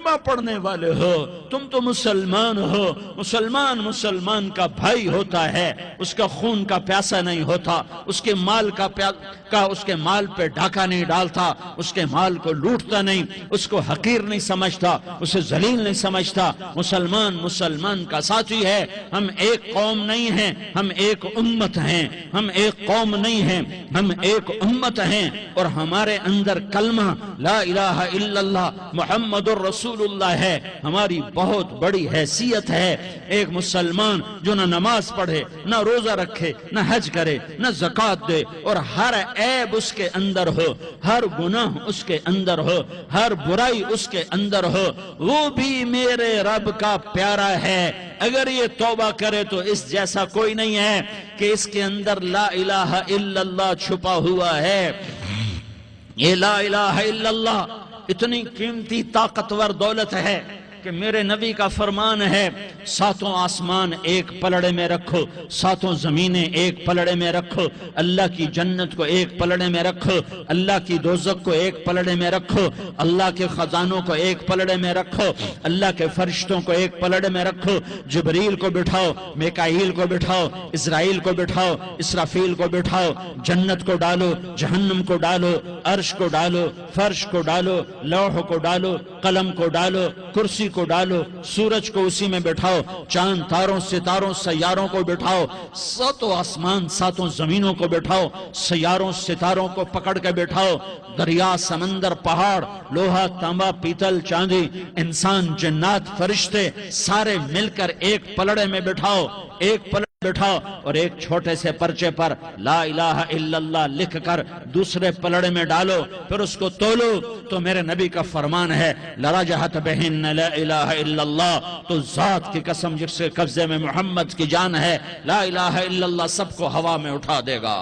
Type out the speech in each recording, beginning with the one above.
کلمہ پڑھنے والے ہو، تم تو مسلمان ہو۔ مسلمان مسلمان کا بھائی ہوتا ہے، اس کا خون کا پیاسا نہیں ہوتا، اس کے مال اس کے مال پہ ڈاکہ نہیں ڈالتا، اس کے مال کو لوٹتا نہیں، اس کو حقیر نہیں سمجھتا، اسے ذلیل نہیں سمجھتا۔ مسلمان مسلمان کا ساتھی ہے۔ ہم ایک قوم نہیں ہیں، ہم ایک امت ہیں۔ ہم ایک قوم نہیں ہیں، ہم ایک امت ہیں، اور ہمارے اندر کلمہ لا الہ الا اللہ محمد الرسول اللہ ہے۔ ہماری بہت بڑی حیثیت ہے۔ ایک مسلمان جو نہ نماز پڑھے، نہ روزہ رکھے، نہ حج کرے، نہ زکوٰۃ دے، اور ہر عیب اس کے اندر ہو، ہر گناہ اس کے اندر ہو، ہر برائی اس کے اندر ہو، وہ بھی میرے رب کا پیارا ہے۔ اگر یہ توبہ کرے تو اس جیسا کوئی نہیں ہے کہ اس کے اندر لا الہ الا اللہ چھپا ہوا ہے۔ یہ لا الہ الا اللہ اتنی قیمتی طاقتور دولت ہے کہ میرے نبی کا فرمان ہے، ساتوں آسمان ایک پلڑے میں رکھو، ساتوں زمینیں ایک پلڑے میں رکھو، اللہ کی جنت کو ایک پلڑے میں رکھو، اللہ کی دوزخ کو ایک پلڑے میں رکھو، اللہ کے خزانوں کو ایک پلڑے میں رکھو، اللہ کے فرشتوں کو ایک پلڑے میں رکھو، جبریل کو بٹھاؤ، میکائیل کو بٹھاؤ، اسرائیل کو بٹھاؤ، اسرافیل کو بٹھاؤ، جنت کو ڈالو، جہنم کو ڈالو، عرش کو ڈالو، فرش کو ڈالو، لوح کو ڈالو، قلم کو ڈالو، کرسی کو ڈالو، سورج کو اسی میں بٹھاؤ، چاند تاروں ستاروں سیاروں کو بٹھاؤ، ساتوں آسمان ساتوں زمینوں کو بٹھاؤ، سیاروں ستاروں کو پکڑ کے بٹھاؤ، دریا سمندر پہاڑ لوہا تانبا پیتل چاندی انسان جنات فرشتے سارے مل کر ایک پلڑے میں بٹھاؤ، ایک پلڑے بٹھاؤ، اور ایک چھوٹے سے پرچے پر لا الہ الا اللہ لکھ کر دوسرے پلڑے میں ڈالو، پھر اس کو تولو تو میرے نبی کا فرمان ہے لرجحت بہن لا الہ الا اللہ، تو ذات کی قسم جس کے قبضے میں محمد کی جان ہے، لا الہ الا اللہ سب کو ہوا میں اٹھا دے گا۔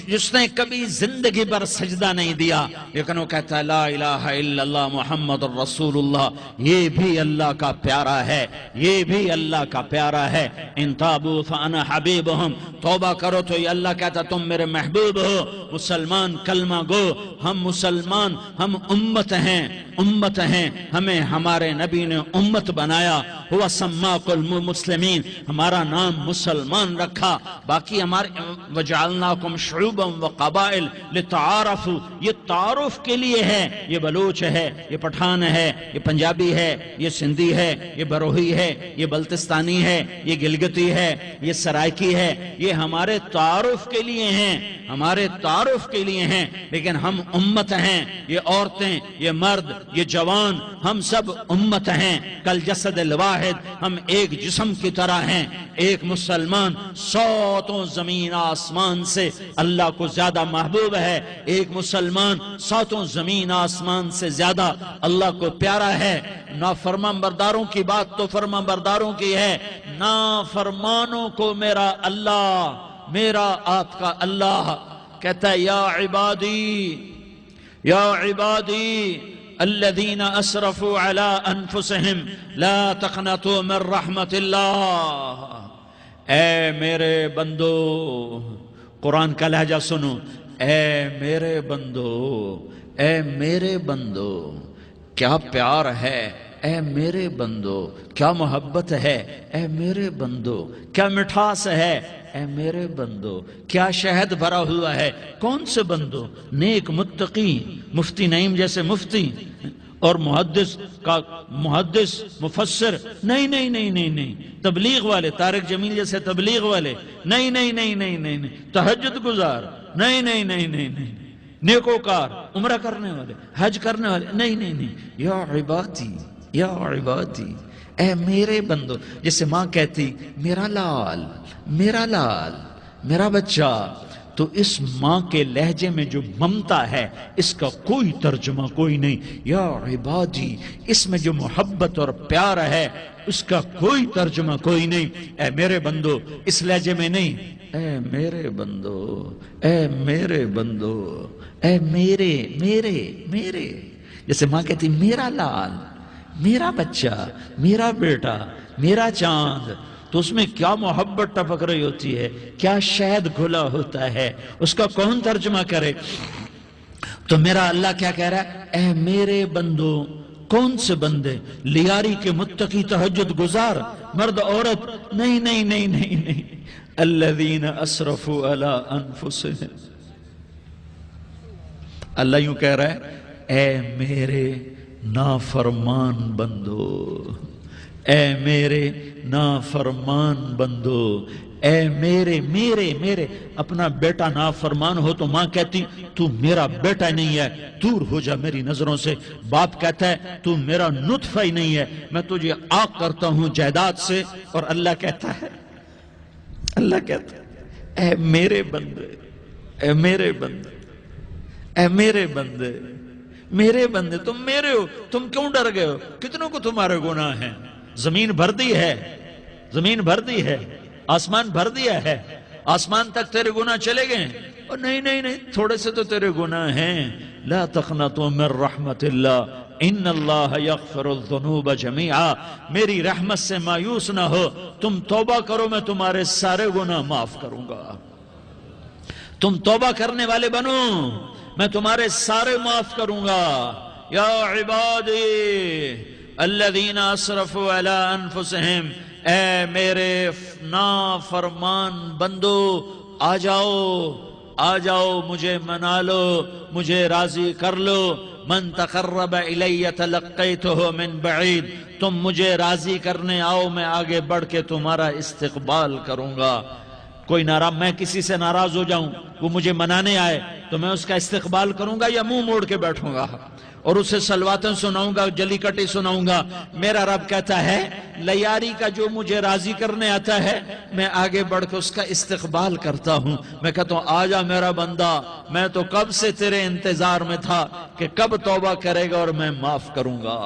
جس نے کبھی زندگی بھر سجدہ نہیں دیا لیکن وہ کہتا ہے لا الہ الا اللہ محمد الرسول اللہ، یہ بھی اللہ کا پیارا ہے، یہ بھی اللہ کا پیارا ہے۔ ان تابوا فانا حبیبہم، توبہ کرو تو یہ اللہ کہتا تم میرے محبوب ہو۔ مسلمان کلمہ گو، ہم مسلمان، ہم امت ہیں، امت ہیں، ہمیں ہمارے نبی نے امت بنایا، ہوا سماکم المسلمین، ہمارا نام مسلمان رکھا، باقی ہمارے وجعلناکم شعوبا وقبائل لتعارفوا، یہ تعارف کے لیے ہے، یہ بلوچ ہے، یہ پٹھان ہے، یہ پنجابی ہے، یہ سندھی ہے، یہ بروہی ہے، یہ بلتستانی ہے، یہ گلگتی ہے، یہ سرائکی ہے، یہ ہمارے تعارف کے لیے ہیں، ہمارے تعارف کے لیے ہیں، لیکن ہم امت ہیں، یہ عورتیں، یہ مرد، یہ جوان، ہم سب امت ہیں، کل جسد الواحد، ہم ایک جسم کی طرح ہیں۔ ایک مسلمان ساتوں زمین آسمان سے اللہ کو زیادہ محبوب ہے، ایک مسلمان ساتوں زمین آسمان سے زیادہ اللہ کو پیارا ہے۔ نافرمان برداروں کی بات تو فرمان برداروں کی ہے، نافرمانوں کو میرا اللہ، میرا آپ کا اللہ کہتا ہے یا عبادی الذین اسرفوا علی انفسہم لا تقنطوا من رحمت اللہ، اے میرے بندو، قرآن کا لہجہ سنو، اے میرے بندو، اے میرے بندو، کیا پیار ہے، اے میرے بندو، کیا محبت ہے، اے میرے بندو، کیا مٹھاس ہے، اے میرے بندو، کیا شہد بھرا ہوا ہے۔ کون سے بندو؟ نیک متقی، مفتی نعیم جیسے مفتی اور محدث مفسر، نہیں نہیں نہیں نہیں نہیں، تبلیغ والے، طارق جمیل جیسے تبلیغ والے، نہیں نہیں نہیں نہیں نہیں نہیں، تہجد گزار، نہیں نہیں نہیں نہیں نہیں، نیکوکار، عمرہ کرنے والے، حج کرنے والے، نہیں نہیں نہیں، یا عبادی، یا عبادی، اے میرے بندو، جیسے ماں کہتی میرا لال، میرا لال، میرا بچہ، تو اس ماں کے لہجے میں جو ممتا ہے اس کا کوئی ترجمہ کوئی نہیں۔ یا عبادی، اس میں جو محبت اور پیار ہے اس کا کوئی ترجمہ کوئی نہیں۔ اے میرے بندو، اس لہجے میں نہیں، اے میرے بندو، اے میرے بندو، اے میرے میرے میرے، جیسے ماں کہتی میرا لال، میرا بچہ، میرا بیٹا، میرا چاند، تو اس میں کیا محبت ٹپک رہی ہوتی ہے، کیا شہد گھلا ہوتا ہے، اس کا کون ترجمہ کرے۔ تو میرا اللہ کیا کہہ رہا ہے؟ اے میرے بندو. کون سے بندے؟ لیاری کے متقی تہجد گزار مرد عورت؟ نہیں نہیں نہیں نہیں نہیں. الذین اسرفوا علی انفسہم. اللہ یوں کہہ رہا ہے اے میرے نافرمان بندو، اے میرے نافرمان بندو، اے میرے میرے میرے. اپنا بیٹا نافرمان ہو تو ماں کہتی تو میرا بیٹا نہیں ہے، دور ہو جا میری نظروں سے. باپ کہتا ہے تو میرا نطفہ ہی نہیں ہے، میں تجھے عاق کرتا ہوں جائیداد سے. اور اللہ کہتا ہے اے میرے بندے، اے میرے بندے، اے میرے بندے، میرے بندے تم میرے ہو، تم کیوں ڈر گئے ہو؟ کتنوں کو تمہارے گناہ ہیں؟ زمین بھر دی ہے، زمین بھر دی ہے، آسمان بھر دیا ہے، آسمان تک تیرے گناہ چلے گئے. اور نہیں نہیں نہیں، تھوڑے سے تو تیرے گناہ ہیں. لا تقنطوا من رحمت اللہ ان اللہ یغفر الذنوب جمیعا. میری رحمت سے مایوس نہ ہو، تم توبہ کرو میں تمہارے سارے گناہ معاف کروں گا. تم توبہ کرنے والے بنو، میں تمہارے سارے معاف کروں گا. یا عبادی الذین اسرفوا علی انفسہم، اے میرے نافرمان بندو آ جاؤ، آ جاؤ، مجھے منا لو، مجھے راضی کر لو. من تقرب الی تلقیتہ من بعید. تم مجھے راضی کرنے آؤ، میں آگے بڑھ کے تمہارا استقبال کروں گا. کوئی ناراض، میں کسی سے ناراض ہو جاؤں، وہ مجھے منانے آئے تو میں اس کا استقبال کروں گا یا منہ موڑ کے بیٹھوں گا اور اسے صلواتیں سناؤں گا، جلی کٹی سناؤں گا؟ میرا رب کہتا ہے لیاری کا جو مجھے راضی کرنے آتا ہے میں آگے بڑھ کے اس کا استقبال کرتا ہوں. میں کہتا ہوں آ جا میرا بندہ، میں تو کب سے تیرے انتظار میں تھا کہ کب توبہ کرے گا اور میں معاف کروں گا،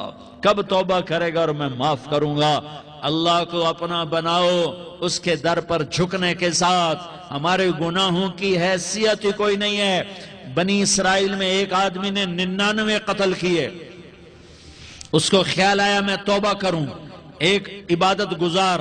کب توبہ کرے گا اور میں معاف کروں گا. اللہ کو اپنا بناؤ، اس کے در پر جھکنے کے ساتھ. ہمارے گناہوں کی حیثیت ہی کوئی نہیں ہے. بنی اسرائیل میں ایک آدمی نے 99 قتل کیے، اس کو خیال آیا میں توبہ کروں. ایک عبادت گزار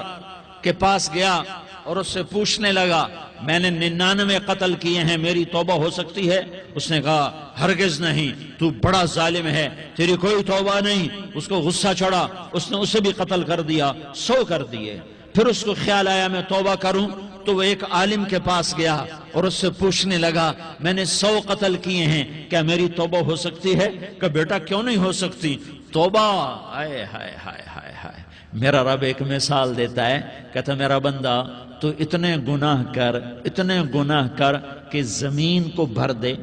کے پاس گیا اور اس سے پوچھنے لگا میں نے 99 قتل کیے ہیں، میری توبہ ہو سکتی ہے؟ اس نے کہا ہرگز نہیں، تو بڑا ظالم ہے، تیری کوئی توبہ نہیں. اس کو غصہ چڑھا، اس نے اسے بھی قتل کر دیا، 100 کر دیے. پھر اس کو خیال آیا میں توبہ کروں تو وہ ایک عالم کے پاس گیا اور اس سے پوچھنے لگا میں نے 100 قتل کیے ہیں، کیا میری توبہ ہو سکتی ہے؟ کہ بیٹا کیوں نہیں ہو سکتی توبہ؟ ہائے ہائے ہائے ہائے ہائے. میرا رب ایک مثال دیتا ہے، کہتا میرا بندہ تو اتنے گناہ کر، اتنے گناہ کر کہ زمین کو بھر دے،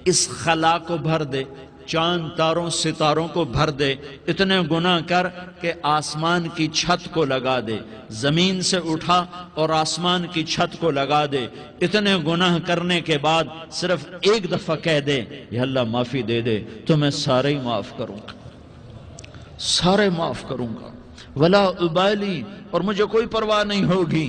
اس خلا کو بھر دے، چاند تاروں ستاروں کو بھر دے. اتنے گناہ کر کہ آسمان کی چھت کو لگا دے، زمین سے اٹھا اور آسمان کی چھت کو لگا دے. اتنے گناہ کرنے کے بعد صرف ایک دفعہ کہہ دے یا اللہ معافی دے دے تو میں سارے ہی معاف کروں گا، سارے معاف کروں گا، ولا ابالی، اور مجھے کوئی پرواہ نہیں ہوگی.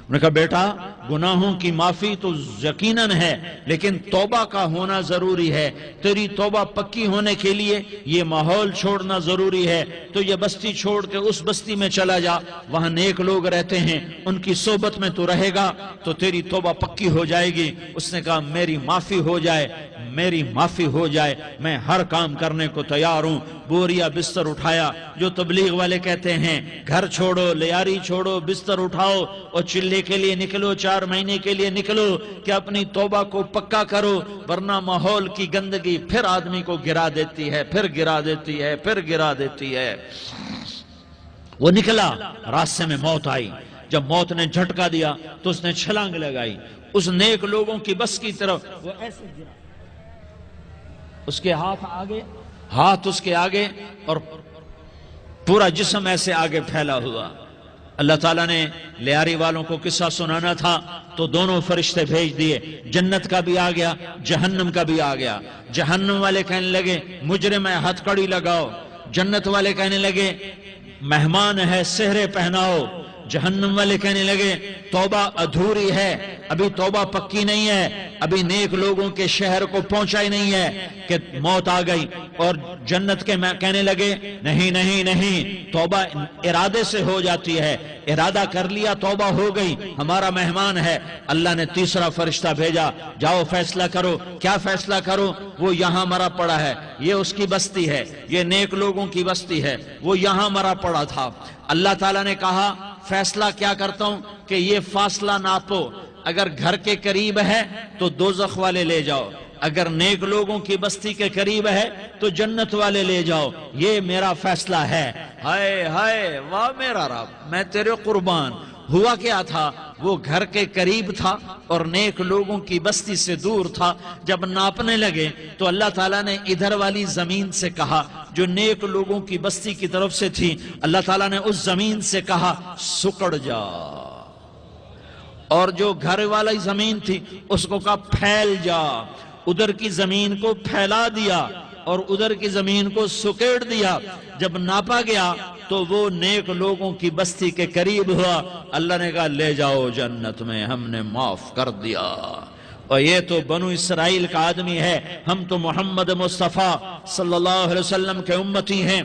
انہوں نے کہا بیٹا گناہوں کی معافی تو یقیناً ہے لیکن توبہ کا ہونا ضروری ہے. تیری توبہ پکی ہونے کے لیے یہ ماحول چھوڑنا ضروری ہے. تو یہ بستی چھوڑ کے اس بستی میں چلا جا، وہاں نیک لوگ رہتے ہیں، ان کی صحبت میں تو رہے گا تو تیری توبہ پکی ہو جائے گی. اس نے کہا میری معافی ہو جائے، میری معافی ہو جائے، میں ہر کام کرنے کو تیار ہوں. بوریا بستر اٹھایا، جو تبلیغ والے کہتے ہیں گھر چھوڑو، لیاری چھوڑو، بستر اٹھاؤ اور چلے کے لیے نکلو، 4 مہینے کے لیے نکلو کہ اپنی توبہ کو پکا کرو، ورنہ ماحول کی گندگی پھر آدمی کو گرا دیتی ہے، پھر گرا دیتی ہے، پھر گرا دیتی ہے. وہ نکلا، راستے میں موت آئی. جب موت نے جھٹکا دیا تو اس نے چھلانگ لگائی اس نیک لوگوں کی بس کی طرف. وہ ایسے گرا، اس کے ہاتھ آگے، ہاتھ اس کے آگے اور پورا جسم ایسے آگے پھیلا ہوا. اللہ تعالیٰ نے لیاری والوں کو قصہ سنانا تھا تو دونوں فرشتے بھیج دیے. جنت کا بھی آ گیا، جہنم کا بھی آ گیا. جہنم والے کہنے لگے مجرم ہے، ہتھ کڑی لگاؤ. جنت والے کہنے لگے مہمان ہے، سہرے پہناؤ. جہنم والے کہنے لگے توبہ ادھوری ہے، ابھی توبہ پکی نہیں ہے، ابھی نیک لوگوں کے شہر کو پہنچا ہی نہیں ہے کہ موت آ گئی۔ اور جنت کے کہنے لگے نہیں نہیں نہیں، توبہ ارادے سے ہو جاتی ہے، ارادہ کر لیا توبہ ہو گئی، ہمارا مہمان ہے۔ اللہ نے تیسرا فرشتہ بھیجا، جاؤ فیصلہ کرو۔ کیا فیصلہ کرو؟ وہ یہاں مرا پڑا ہے، یہ اس کی بستی ہے، یہ نیک لوگوں کی بستی ہے، وہ یہاں مرا پڑا تھا۔ اللہ تعالیٰ نے کہا فیصلہ کیا کرتا ہوں کہ یہ فاصلہ ناپو، اگر گھر کے قریب ہے تو دوزخ والے لے جاؤ، اگر نیک لوگوں کی بستی کے قریب ہے تو جنت والے لے جاؤ، یہ میرا فیصلہ ہے۔ ہائے ہائے واہ میرا رب، میں تیرے قربان۔ ہوا کیا تھا؟ وہ گھر کے قریب تھا اور نیک لوگوں کی بستی سے دور تھا۔ جب ناپنے لگے تو اللہ تعالیٰ نے ادھر والی زمین سے کہا جو نیک لوگوں کی بستی کی طرف سے تھی، اللہ تعالیٰ نے اس زمین سے کہا سکڑ جا، اور جو گھر والی زمین تھی اس کو کہا پھیل جا۔ ادھر کی زمین کو پھیلا دیا اور ادھر کی زمین کو سکیڑ دیا۔ جب ناپا گیا تو وہ نیک لوگوں کی بستی کے قریب ہوا۔ اللہ نے کہا لے جاؤ جنت میں، ہم نے معاف کر دیا۔ اور یہ تو بنو اسرائیل کا آدمی ہے، ہم تو محمد مصطفیٰ صلی اللہ علیہ وسلم کے امتی ہیں۔